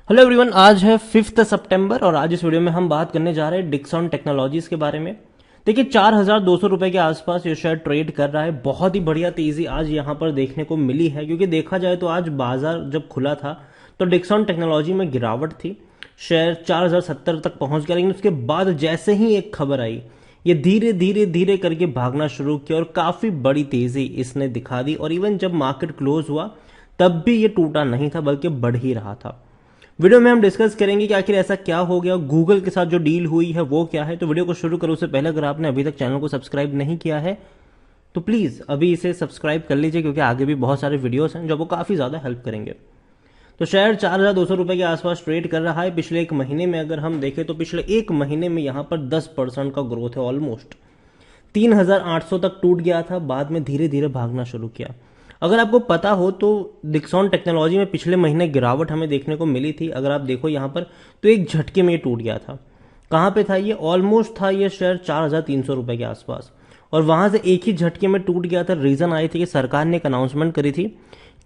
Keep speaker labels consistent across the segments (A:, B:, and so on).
A: Hello everyone, आज है 5 सितंबर और आज इस वीडियो में हम बात करने जा रहे हैं डिक्सॉन टेक्नोलॉजीज के बारे में। देखिए 4,200 रुपए के आसपास ये शेयर ट्रेड कर रहा है। बहुत ही बढ़िया तेजी आज यहां पर देखने को मिली है, क्योंकि देखा जाए तो आज बाजार जब खुला था तो डिक्सॉन टेक्नोलॉजी में गिरावट थी। शेयर 4,070 तक पहुंच गया, लेकिन उसके बाद जैसे ही एक खबर आई ये धीरे धीरे धीरे करके भागना शुरू किया और काफी बड़ी तेजी इसने दिखा दी। और इवन जब मार्केट क्लोज हुआ तब भी ये टूटा नहीं था, बल्कि बढ़ ही रहा था। वीडियो में हम डिस्कस करेंगे कि आखिर ऐसा क्या हो गया, गूगल के साथ जो डील हुई है वो क्या है। तो वीडियो को शुरू करो उससे पहले अगर आपने अभी तक चैनल को सब्सक्राइब नहीं किया है तो प्लीज अभी इसे सब्सक्राइब कर लीजिए, क्योंकि आगे भी बहुत सारे वीडियोस हैं जो आपको काफी ज्यादा हेल्प करेंगे। तो शेयर 4,200 रुपए के आसपास ट्रेड कर रहा है। पिछले एक महीने में अगर हम देखें तो पिछले एक महीने में यहां पर 10% का ग्रोथ है। ऑलमोस्ट 3,800 तक टूट गया था, बाद में धीरे धीरे भागना शुरू किया। अगर आपको पता हो तो डिक्सॉन टेक्नोलॉजी में पिछले महीने गिरावट हमें देखने को मिली थी। अगर आप देखो यहां पर तो एक झटके में ये टूट गया था। कहां पे था ये? ऑलमोस्ट था ये शेयर 4,300 रुपए के आसपास, और वहां से एक ही झटके में टूट गया था। रीजन आई थी कि सरकार ने एक अनाउंसमेंट करी थी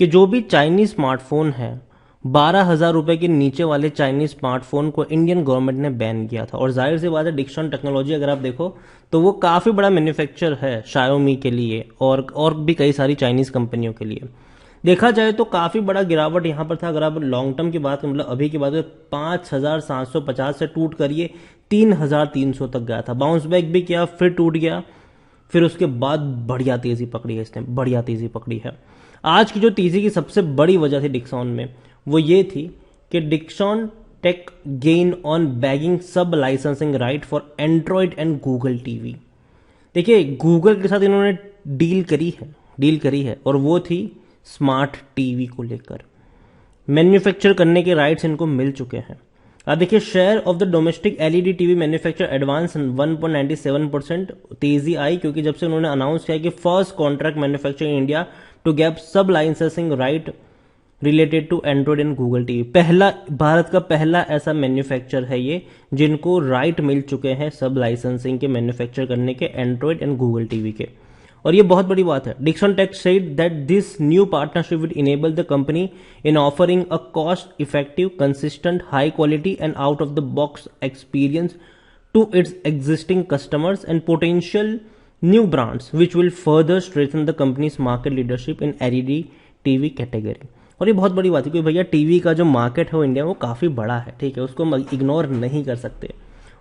A: कि जो भी चाइनीज स्मार्टफोन है 12,000 रुपए के नीचे वाले चाइनीज स्मार्टफोन को इंडियन गवर्नमेंट ने बैन किया था। और जाहिर सी बात है डिक्सॉन टेक्नोलॉजी अगर आप देखो तो वो काफी बड़ा मैन्युफैक्चर है शाओमी के लिए और भी कई सारी चाइनीज कंपनियों के लिए। देखा जाए तो काफी बड़ा गिरावट यहां पर था। अगर आप लॉन्ग टर्म की बात मतलब अभी की बात करें 5,750 से टूट कर ये 3,300 तक गया था। बाउंस बैक भी किया, फिर टूट गया, फिर उसके बाद बढ़िया तेजी पकड़ी है इसने, बढ़िया तेजी पकड़ी है। आज की जो तेजी की सबसे बड़ी वजह थी डिक्सॉन में वो ये थी कि Dixon tech gain on bagging sub licensing right for Android and Google TV. देखिए गूगल के साथ इन्होंने डील करी है और वो थी स्मार्ट टीवी को लेकर। मैन्युफैक्चर करने के राइट्स इनको मिल चुके हैं। अब देखिए share of the domestic LED TV manufacture advance 1.97% तेजी आई, क्योंकि जब से उन्होंने अनाउंस किया कि first contract manufacture in India to get sub licensing right related to Android and Google TV. पहला भारत का पहला ऐसा मैन्युफैक्चर है ये जिनको राइट मिल चुके हैं सब लाइसेंसिंग के मैन्युफैक्चर करने के एंड्रॉइड एंड गूगल टीवी के। और ये बहुत बड़ी बात है। Dixon tech said that this new partnership will enable the company in offering a cost effective, consistent, high quality and out of the box experience to its existing customers and potential new brands which will further strengthen the company's market leadership in LED TV category. और ये बहुत बड़ी बात है क्योंकि भैया TV का जो मार्केट है वो इंडिया में वो काफी बड़ा है, ठीक है, उसको हम इग्नोर नहीं कर सकते।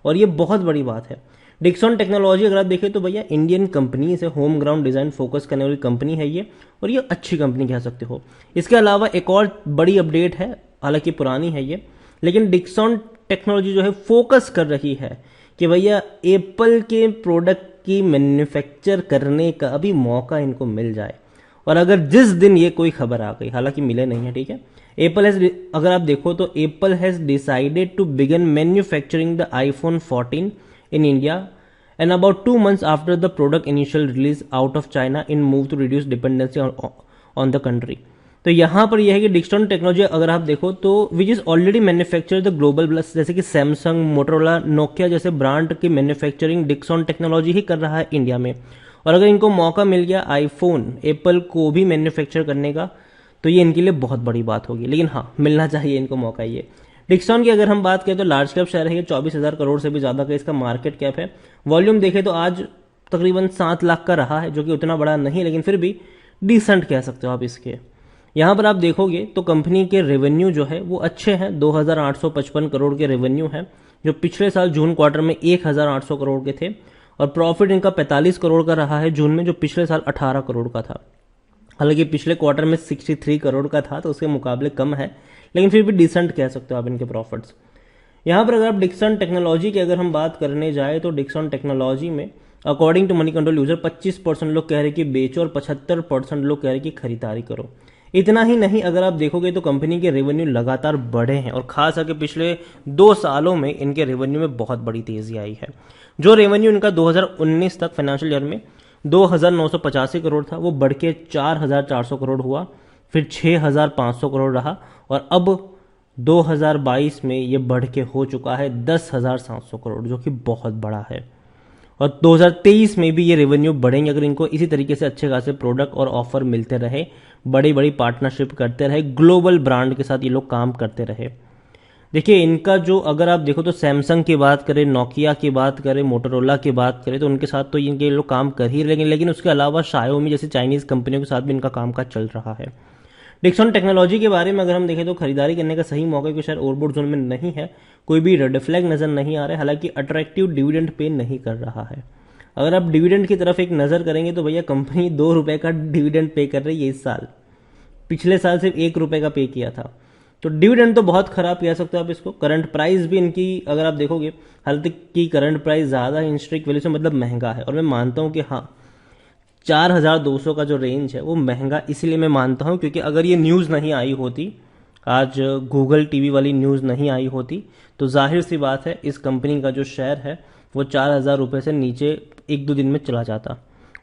A: और ये बहुत बड़ी बात है। डिक्सॉन टेक्नोलॉजी अगर आप देखें तो भैया इंडियन कंपनी से होम ग्राउंड डिजाइन फोकस करने वाली कंपनी है ये, और ये अच्छी कंपनी कह सकते हो। इसके अलावा एक और बड़ी अपडेट है, हालांकि पुरानी है ये, लेकिन डिक्सॉन टेक्नोलॉजी जो है फोकस कर रही है कि भैया एप्पल के प्रोडक्ट की मैन्युफैक्चर करने का अभी मौका इनको मिल जाए। और अगर जिस दिन ये कोई खबर आ गई, हालांकि मिले नहीं है, ठीक है, एप्पल हैज, अगर आप देखो तो Apple has decided to begin manufacturing the iPhone 14 in India and about 2 months after the product initial release out of China in move to reduce dependency on the country। तो यहां पर यह है कि डिक्सॉन टेक्नोलॉजी अगर आप देखो तो which is already manufacture the global plus, जैसे कि सैमसंग, मोटरोला, नोकिया जैसे ब्रांड की मैन्युफैक्चरिंग डिक्सॉन टेक्नोलॉजी ही कर रहा है इंडिया में। और अगर इनको मौका मिल गया आईफोन एप्पल को भी मैन्युफैक्चर करने का तो ये इनके लिए बहुत बड़ी बात होगी। लेकिन हाँ, मिलना चाहिए इनको मौका। ये डिक्सॉन की अगर हम बात करें तो लार्ज कैप शेयर है, 24,000 करोड़ से भी ज्यादा का इसका मार्केट कैप है। वॉल्यूम देखें तो आज तकरीबन 7 लाख का रहा है, जो कि उतना बड़ा नहीं, लेकिन फिर भी डिसेंट कह सकते हो आप इसके। यहां पर आप देखोगे तो कंपनी के रेवेन्यू जो है वो अच्छे हैं, 2,855 करोड़ के रेवेन्यू है, जो पिछले साल जून क्वार्टर में 1,800 करोड़ के थे। और प्रॉफिट इनका 45 करोड़ का रहा है जून में, जो पिछले साल 18 करोड़ का था। हालांकि पिछले क्वार्टर में 63 करोड़ का था, तो उसके मुकाबले कम है, लेकिन फिर भी डिसेंट कह सकते हो आप इनके प्रॉफिट्स। यहां पर अगर आप डिक्सॉन टेक्नोलॉजी की अगर हम बात करने जाए तो डिक्सॉन टेक्नोलॉजी में according to Moneycontrol user 25% लोग कह रहे कि बेचो और 75% लोग कह रहे कि खरीदारी करो। इतना ही नहीं, अगर आप देखोगे तो कंपनी के रेवेन्यू लगातार बढ़े हैं और खास करके पिछले 2 सालों में इनके रेवेन्यू में बहुत बड़ी तेजी आई है। जो रेवेन्यू इनका 2019 तक फाइनेंशियल ईयर में 2,985 करोड़ था, वो बढ़ के 4,400 करोड़ हुआ, फिर 6,500 करोड़ रहा, और अब 2022 में ये बढ़ के हो चुका है 10,700 करोड़, जो कि बहुत बड़ा है। और 2023 में भी ये रेवेन्यू बढ़ेंगे अगर इनको इसी तरीके से अच्छे खासे प्रोडक्ट और ऑफर मिलते रहे, बड़ी बड़ी पार्टनरशिप करते रहे, ग्लोबल ब्रांड के साथ ये लोग काम करते रहे। देखिए इनका जो अगर आप देखो तो सैमसंग की बात करें, नोकिया की बात करें, मोटोरोला की बात करें, तो उनके साथ तो इनके लोग काम कर ही रहे हैं, लेकिन उसके अलावा शायोमी जैसी चाइनीज कंपनियों के साथ भी इनका काम काज चल रहा है। डिक्सन टेक्नोलॉजी के बारे में अगर हम देखें तो खरीदारी करने का सही मौका क्योंकि शायद ओवरबोट जोन में नहीं है, कोई भी रेड फ्लैग नजर नहीं आ रहा है, हालांकि अट्रैक्टिव डिविडेंड पे नहीं कर रहा है। अगर आप डिविडेंड की तरफ एक नजर करेंगे तो भैया कंपनी ₹2 का डिविडेंड पे कर रही है इस साल, पिछले साल सिर्फ ₹1 का पे किया था। तो डिविडेंड तो बहुत खराब कह सकते हो आप इसको। करंट प्राइस भी इनकी अगर आप देखोगे, हालांकि की करंट प्राइस ज्यादा है इंस्ट्रिक वैल्यू से, मतलब महंगा है। और मैं मानता हूं कि हाँ 4200 का जो रेंज है वो महंगा इसलिए मैं मानता हूं क्योंकि अगर ये न्यूज़ नहीं आई होती, आज गूगल टीवी वाली न्यूज़ नहीं आई होती, तो जाहिर सी बात है इस कंपनी का जो शेयर है वो ₹4000 से नीचे 1-2 दिन में चला जाता।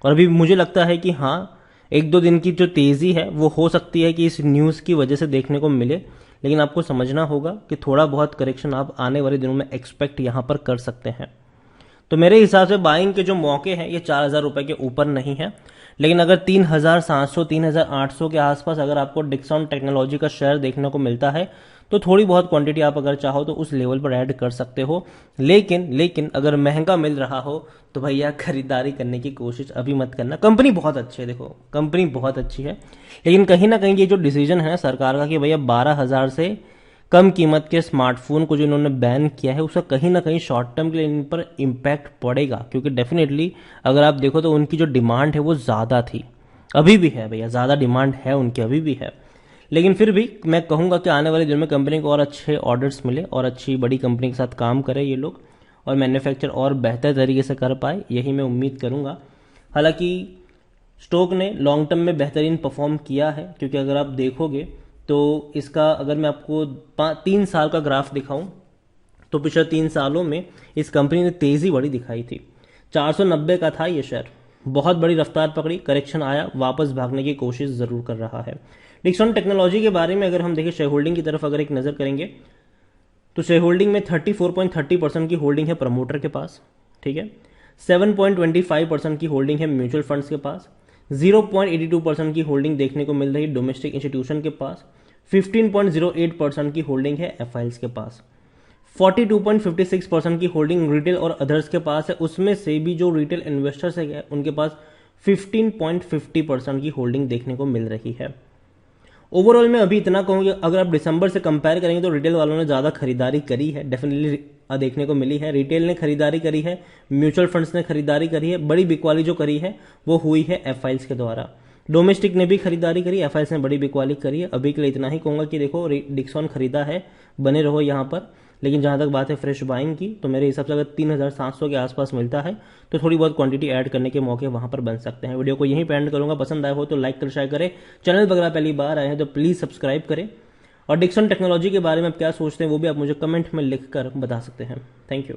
A: और अभी मुझे लगता है कि हाँ 1-2 दिन की जो तेज़ी है वो हो सकती है कि इस न्यूज़ की वजह से देखने को मिले, लेकिन आपको समझना होगा कि थोड़ा बहुत करेक्शन आप आने वाले दिनों में एक्सपेक्ट यहाँ पर कर सकते हैं। तो मेरे हिसाब से बाइंग के जो मौके हैं ये ₹4000 के ऊपर नहीं है, लेकिन अगर 3700 3800 के आसपास अगर आपको डिक्सन टेक्नोलॉजी का शेयर देखने को मिलता है तो थोड़ी बहुत क्वांटिटी आप अगर चाहो तो उस लेवल पर ऐड कर सकते हो। लेकिन अगर महंगा मिल रहा हो तो भैया खरीदारी करने की कोशिश अभी मत करना। कंपनी बहुत अच्छी है, देखो कंपनी बहुत अच्छी है, लेकिन कहीं ना कहीं ये जो डिसीजन है सरकार का कि भैया 12,000 से कम कीमत के स्मार्टफोन को जो इन्होंने बैन किया है उसका कहीं ना कहीं शॉर्ट टर्म के लिए इन पर इम्पैक्ट पड़ेगा, क्योंकि डेफिनेटली अगर आप देखो तो उनकी जो डिमांड है वो ज़्यादा थी, अभी भी है भैया, ज़्यादा डिमांड है उनकी अभी भी है। लेकिन फिर भी मैं कहूँगा कि आने वाले दिनों में कंपनी को और अच्छे ऑर्डर्स मिले और अच्छी बड़ी कंपनी के साथ काम करें ये लोग और मैन्युफैक्चर और बेहतर तरीके से कर पाए, यही मैं उम्मीद करूँगा। हालांकि स्टॉक ने लॉन्ग टर्म में बेहतरीन परफॉर्म किया है, क्योंकि अगर आप देखोगे तो इसका अगर मैं आपको 3 साल का ग्राफ दिखाऊं तो पिछले 3 सालों में इस कंपनी ने तेजी बड़ी दिखाई थी। 490 का था ये शेयर, बहुत बड़ी रफ्तार पकड़ी, करेक्शन आया, वापस भागने की कोशिश जरूर कर रहा है। डिक्सन टेक्नोलॉजी के बारे में अगर हम देखें शेयर होल्डिंग की तरफ अगर एक नजर करेंगे तो शेयर होल्डिंग में 34.30% की होल्डिंग है प्रमोटर के पास, ठीक है। 7.25% की होल्डिंग है म्यूचुअल फंड्स के पास, 0.82% की होल्डिंग देखने को मिल रही डोमेस्टिक इंस्टीट्यूशन के पास, 15.08% की होल्डिंग है एफआईएल्स के पास, 42.56% की होल्डिंग रिटेल और अदर्स के पास है। उसमें से भी जो रिटेल इन्वेस्टर्स है उनके पास 15.50% की होल्डिंग देखने को मिल रही है। ओवरऑल में अभी इतना कहूँगी, अगर आप दिसंबर से कंपेयर करेंगे तो रिटेल वालों ने ज़्यादा खरीदारी करी है, डेफिनेटली देखने को मिली है। रिटेल ने खरीदारी करी है, म्यूचुअल फंड्स ने खरीदारी करी है, बड़ी बिकवाली जो करी है वो हुई है एफआईएल्स के द्वारा। डोमेस्टिक ने भी खरीदारी करी, एफआईएल्स ने बड़ी बिकवाली करी है। अभी के लिए इतना ही कहूँगा कि देखो डिक्सन खरीदा है, बने रहो यहाँ पर। लेकिन जहाँ तक बात है फ्रेश बाइंग की, तो मेरे हिसाब से अगर 3700 के आसपास मिलता है तो थोड़ी बहुत क्वांटिटी ऐड करने के मौके वहाँ पर बन सकते हैं। वीडियो को यहीं पे एंड करूँगा, पसंद आया हो तो लाइक कर शेयर करें, चैनल पर अगर पहली बार आए हैं तो प्लीज़ सब्सक्राइब करें, और डिक्सन टेक्नोलॉजी के बारे में आप क्या सोचते हैं वो भी आप मुझे कमेंट में लिख कर बता सकते हैं। Thank you.